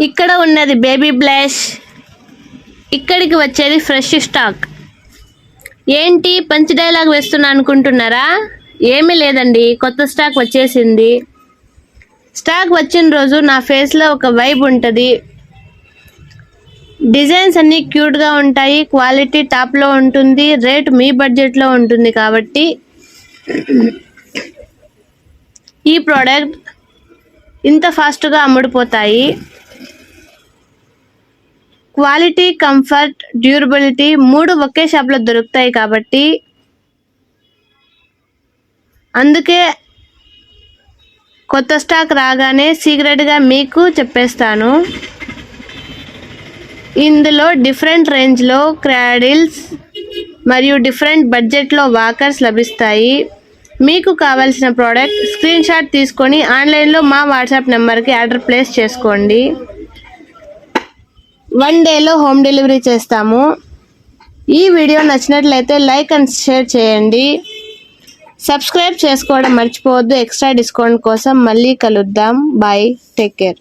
ఇక్కడ ఉన్నది baby blush, ఇక్కడికి వచ్చేది ఫ్రెష్ స్టాక్. ఏంటి పంచ్ డైలాగ్ వేస్తున్నా అనుకుంటున్నారా? ఏమీ లేదండి, కొత్త స్టాక్ వచ్చేసింది. స్టాక్ వచ్చిన రోజు నా ఫేస్లో ఒక వైబ్ ఉంటుంది. డిజైన్స్ అన్నీ క్యూట్గా ఉంటాయి, క్వాలిటీ టాప్లో ఉంటుంది, రేట్ మీ బడ్జెట్లో ఉంటుంది. కాబట్టి ఈ ప్రోడక్ట్ ఇంత ఫాస్ట్గా అమ్ముడుపోతాయి. క్వాలిటీ, కంఫర్ట్, డ్యూరబిలిటీ 3 ఒకే షాప్లో దొరుకుతాయి. కాబట్టి అందుకే కొత్త స్టాక్ రాగానే సీక్రెట్గా మీకు చెప్పేస్తాను. ఇందులో డిఫరెంట్ రేంజ్లో క్రాడిల్స్ మరియు డిఫరెంట్ బడ్జెట్లో వాకర్స్ లభిస్తాయి. మీకు కావాల్సిన ప్రోడక్ట్ స్క్రీన్ షాట్ తీసుకొని ఆన్లైన్లో మా వాట్సాప్ నెంబర్కి ఆర్డర్ ప్లేస్ చేసుకోండి. 1 డేలో హోమ్ డెలివరీ చేస్తాము. ఈ వీడియో నచ్చినట్లయితే లైక్ అండ్ షేర్ చేయండి. సబ్స్క్రైబ్ చేసుకోవడం మర్చిపోవద్దు. ఎక్స్ట్రా డిస్కౌంట్ కోసం మళ్ళీ కలుద్దాం. Bye, take care.